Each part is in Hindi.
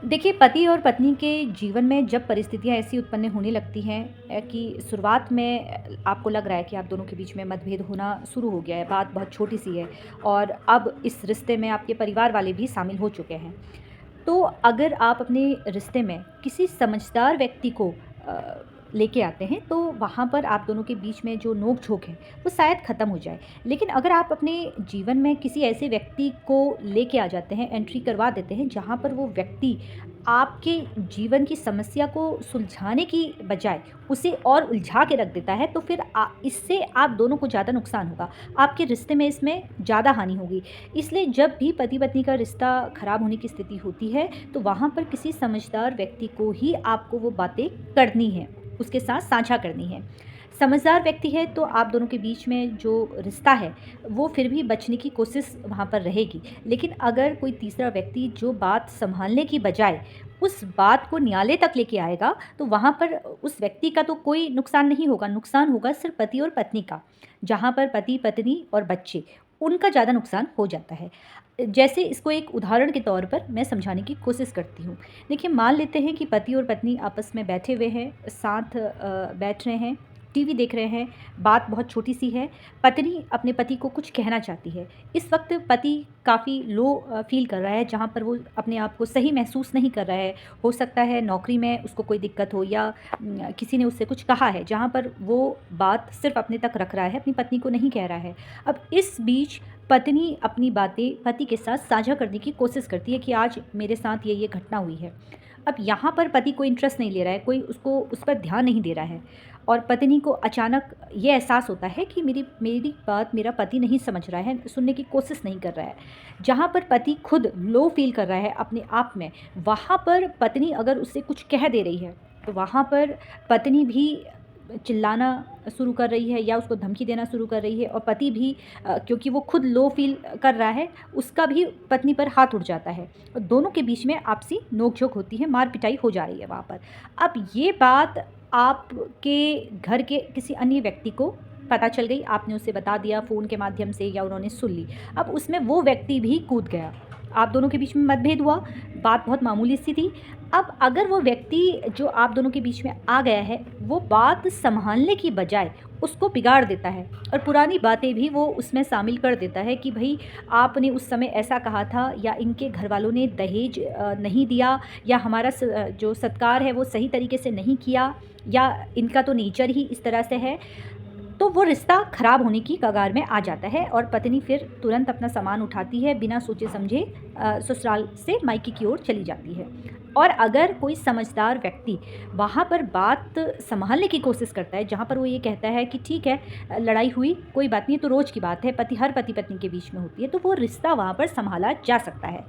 देखिए, पति और पत्नी के जीवन में जब परिस्थितियाँ ऐसी उत्पन्न होने लगती हैं कि शुरुआत में आपको लग रहा है कि आप दोनों के बीच में मतभेद होना शुरू हो गया है, बात बहुत छोटी-सी है और अब इस रिश्ते में आपके परिवार वाले भी शामिल हो चुके हैं। तो अगर आप अपने रिश्ते में किसी समझदार व्यक्ति को लेके आते हैं, तो वहाँ पर आप दोनों के बीच में जो नोक-झोंक है, वो शायद ख़त्म हो जाए। लेकिन अगर आप अपने जीवन में किसी ऐसे व्यक्ति को लेके आ जाते हैं, एंट्री करवा देते हैं, जहाँ पर वो व्यक्ति आपके जीवन की समस्या को सुलझाने की बजाय उसे और उलझा के रख देता है, तो फिर इससे आप दोनों को ज़्यादा नुकसान होगा। आपके रिश्ते में इसमें ज़्यादा हानि होगी। इसलिए जब भी पति-पत्नी का रिश्ता ख़राब होने की स्थिति होती है, तो वहाँ पर किसी समझदार व्यक्ति को ही आपको वो बातें करनी हैं, उसके साथ साझा करनी है। समझदार व्यक्ति है तो आप दोनों के बीच में जो रिश्ता है, वो फिर भी बचने की कोशिश वहाँ पर रहेगी। लेकिन अगर कोई तीसरा व्यक्ति जो बात सँभालने की बजाय उस बात को न्यायालय तक लेके आएगा, तो वहाँ पर उस व्यक्ति का तो कोई नुकसान नहीं होगा, नुकसान होगा सिर्फ़ पति और पत्नी का। जहाँ पर पति-पत्नी और बच्चे, उनका ज़्यादा नुकसान हो जाता है। जैसे इसको एक उदाहरण के तौर पर मैं समझाने की कोशिश करती हूँ। देखिए, मान लेते हैं कि पति और पत्नी आपस में बैठे हुए हैं, साथ बैठ रहे हैं, टीवी देख रहे हैं, बात बहुत छोटी-सी है। पत्नी अपने पति को कुछ कहना चाहती है। इस वक़्त पति काफ़ी लो फ़ील कर रहा है, जहाँ पर वो अपने आप को सही महसूस नहीं कर रहा है। हो सकता है नौकरी में उसको कोई दिक्कत हो या किसी ने उससे कुछ कहा है, जहाँ पर वो बात सिर्फ़ अपने तक रख रहा है, अपनी पत्नी को नहीं कह रहा है। अब इस बीच पत्नी अपनी बातें पति के साथ साझा करने की कोशिश करती है कि आज मेरे साथ ये घटना हुई है। अब यहाँ पर पति कोई इंटरेस्ट नहीं ले रहा है, कोई उसको उस पर ध्यान नहीं दे रहा है और पत्नी को अचानक ये एहसास होता है कि मेरी मेरी बात मेरा पति नहीं समझ रहा है, सुनने की कोशिश नहीं कर रहा है। जहाँ पर पति खुद लो फ़ील कर रहा है अपने आप में, वहाँ पर पत्नी अगर उससे कुछ कह दे रही है, तो वहाँ पर पत्नी भी चिल्लाना शुरू कर रही है या उसको धमकी देना शुरू कर रही है और पति भी क्योंकि वो खुद लो फ़ील कर रहा है, उसका भी पत्नी पर हाथ उठ जाता है और दोनों के बीच में आपसी नोक-झोंक होती है, मार-पिटाई हो जा रही है वहाँ पर। अब ये बात आपके घर के किसी अन्य व्यक्ति को पता चल गई, आपने उसे बता दिया फ़ोन के माध्यम से या उन्होंने सुन ली। अब उसमें वो व्यक्ति भी कूद गया। आप दोनों के बीच में मतभेद हुआ, बात बहुत मामूली-सी थी। अब अगर वो व्यक्ति जो आप दोनों के बीच में आ गया है, वो बात सँभालने की बजाय उसको बिगाड़ देता है और पुरानी बातें भी वो उसमें शामिल कर देता है कि भई आपने उस समय ऐसा कहा था या इनके घरवालों ने दहेज नहीं दिया या हमारा जो सत्कार है वो सही तरीके से नहीं किया या इनका तो नेचर ही इस तरह से है। तो वो रिश्ता ख़राब होने की कगार में आ जाता है और पत्नी फिर तुरंत अपना सामान उठाती है, बिना सोचे-समझे ससुराल से मायके की ओर चली जाती है। और अगर कोई समझदार व्यक्ति वहाँ पर बात सँभालने की कोशिश करता है, जहाँ पर वो ये कहता है कि ठीक है लड़ाई हुई, कोई बात नहीं, ये तो रोज़ की बात है, हर पति-पत्नी के बीच में होती है, तो वो रिश्ता वहाँ पर सँभाला जा सकता है।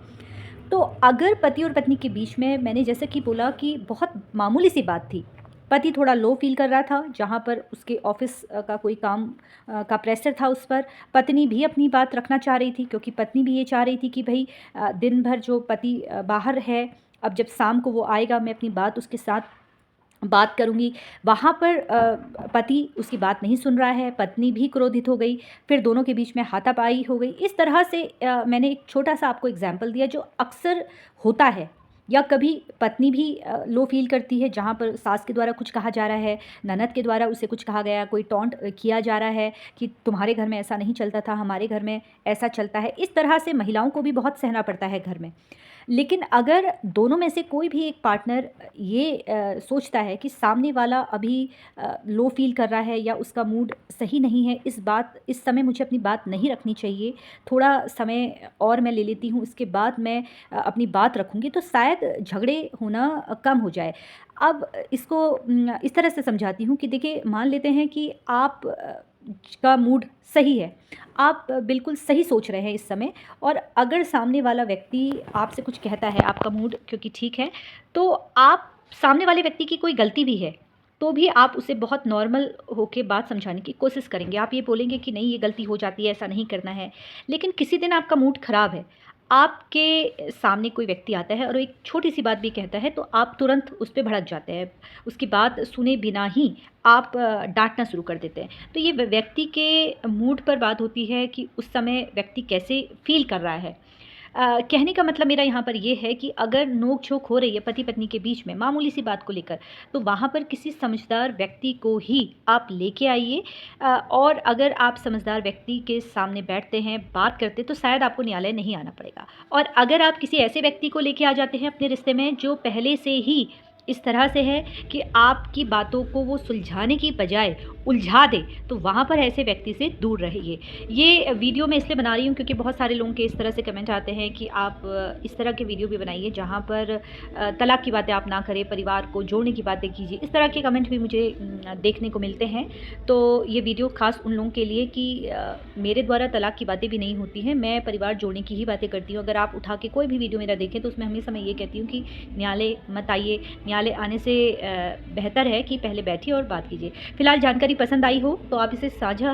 तो अगर पति और पत्नी के बीच में मैंने जैसा कि बोला कि बहुत मामूली सी बात थी, पति थोड़ा लो फ़ील कर रहा था जहाँ पर उसके ऑफ़िस का कोई काम का प्रेशर था उस पर, पत्नी भी अपनी बात रखना चाह रही थी क्योंकि पत्नी भी ये चाह रही थी कि भई दिन भर जो पति बाहर है, अब जब शाम को वो आएगा मैं अपनी बात उसके साथ बात करूँगी। वहाँ पर पति उसकी बात नहीं सुन रहा है, पत्नी भी क्रोधित हो गई, फिर दोनों के बीच में हाथापाई हो गई। इस तरह से मैंने एक छोटा-सा आपको एग्ज़ाम्पल दिया जो अक्सर होता है या कभी पत्नी भी लो फ़ील करती है जहाँ पर सास के द्वारा कुछ कहा जा रहा है, ननद के द्वारा उसे कुछ कहा गया, कोई टॉन्ट किया जा रहा है कि तुम्हारे घर में ऐसा नहीं चलता था, हमारे घर में ऐसा चलता है। इस तरह से महिलाओं को भी बहुत सहना पड़ता है घर में। लेकिन अगर दोनों में से कोई भी एक पार्टनर ये सोचता है कि सामने वाला अभी लो फ़ील कर रहा है या उसका मूड सही नहीं है, इस समय मुझे अपनी बात नहीं रखनी चाहिए, थोड़ा समय और मैं ले लेती हूँ, उसके बाद मैं अपनी बात रखूँगी, तो शायद झगड़े होना कम हो जाए। अब इसको इस तरह से समझाती हूँ कि देखिए मान लेते हैं कि आप का मूड सही है, आप बिल्कुल सही सोच रहे हैं इस समय और अगर सामने वाला व्यक्ति आपसे कुछ कहता है, आपका मूड क्योंकि ठीक है, तो आप सामने वाले व्यक्ति की कोई गलती भी है, तो भी आप उसे बहुत नॉर्मल होके बात समझाने की कोशिश करेंगे। आप ये बोलेंगे कि नहीं ये गलती हो जाती है, ऐसा नहीं करना है। लेकिन किसी दिन आपका मूड ख़राब है, आपके सामने कोई व्यक्ति आता है और एक छोटी-सी बात भी कहता है, तो आप तुरंत उस पे भड़क जाते हैं। उसकी बात सुने बिना ही आप डाँटना शुरू कर देते हैं। तो ये व्यक्ति के मूड पर बात होती है कि उस समय व्यक्ति कैसे फ़ील कर रहा है। कहने का मतलब मेरा यहाँ पर ये है कि अगर नोक-झोंक हो रही है पति-पत्नी के बीच में मामूली-सी बात को लेकर, तो वहाँ पर किसी समझदार व्यक्ति को ही आप लेके आइए। और अगर आप समझदार व्यक्ति के सामने बैठते हैं, बात करते हैं, तो शायद आपको न्यायालय नहीं आना पड़ेगा। और अगर आप किसी ऐसे व्यक्ति को लेके आ जाते हैं अपने रिश्ते में जो पहले से ही इस तरह से है कि आपकी बातों को वो सुलझाने की बजाय उलझा दे, तो वहाँ पर ऐसे व्यक्ति से दूर रहिए। ये वीडियो मैं इसलिए बना रही हूँ क्योंकि बहुत सारे लोगों के इस तरह से कमेंट आते हैं कि आप इस तरह के वीडियो भी बनाइए जहाँ पर तलाक की बातें आप ना करें, परिवार को जोड़ने की बातें कीजिए। इस तरह के कमेंट भी मुझे देखने को मिलते हैं। तो ये वीडियो ख़ास उन लोगों के लिए कि मेरे द्वारा तलाक की बातें भी नहीं होती हैं, मैं परिवार जोड़ने की ही बातें करती हूँ। अगर आप उठा के कोई भी वीडियो मेरा देखें तो उसमें हमेशा मैं ये कहती हूँ कि न्यायालय मत आइए, न्यायालय आने से बेहतर है कि पहले बैठिए और बात कीजिए। फिलहाल जानकारी पसंद आई हो तो आप इसे साझा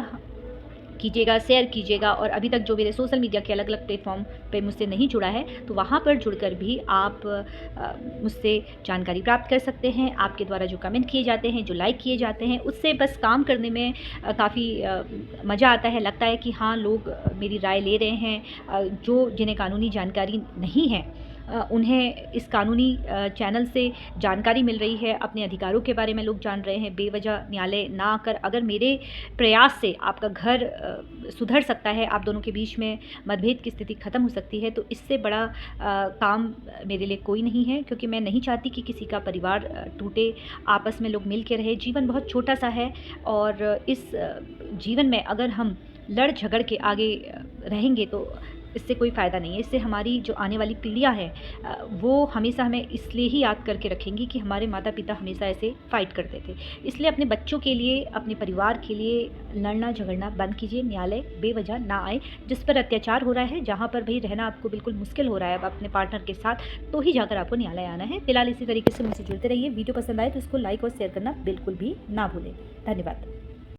कीजिएगा, शेयर कीजिएगा और अभी तक जो मेरे सोशल मीडिया के अलग-अलग प्लेटफ़ॉर्म पे मुझसे नहीं जुड़ा है, तो वहाँ पर जुड़कर भी आप मुझसे जानकारी प्राप्त कर सकते हैं। आपके द्वारा जो कमेंट किए जाते हैं, जो लाइक किए जाते हैं, उससे बस काम करने में काफ़ी मज़ा आता है। लगता है कि हाँ, लोग मेरी राय ले रहे हैं। जो जिन्हें कानूनी जानकारी नहीं है उन्हें इस कानूनी चैनल से जानकारी मिल रही है, अपने अधिकारों के बारे में लोग जान रहे हैं। बेवजह न्यायालय ना आकर अगर मेरे प्रयास से आपका घर सुधर सकता है, आप दोनों के बीच में मतभेद की स्थिति ख़त्म हो सकती है, तो इससे बड़ा काम मेरे लिए कोई नहीं है, क्योंकि मैं नहीं चाहती कि किसी का परिवार टूटे, आपस में लोग मिल के रहें। जीवन बहुत छोटा-सा है और इस जीवन में अगर हम लड़ झगड़ के आगे रहेंगे तो इससे कोई फ़ायदा नहीं है। इससे हमारी जो आने वाली पीढ़ियाँ हैं वो हमेशा हमें इसलिए ही याद करके रखेंगी कि हमारे माता-पिता हमेशा ऐसे फ़ाइट करते थे। इसलिए अपने बच्चों के लिए, अपने परिवार के लिए लड़ना झगड़ना बंद कीजिए, न्यायालय बेवजह ना आए। जिस पर अत्याचार हो रहा है, जहाँ पर भई रहना आपको बिल्कुल मुश्किल हो रहा है अब अपने पार्टनर के साथ, तो ही जाकर आपको न्यायालय आना है। फिलहाल इसी तरीके से मुझसे जुड़ते रहिए। वीडियो पसंद आए तो इसको लाइक और शेयर करना बिल्कुल भी ना भूलें। धन्यवाद।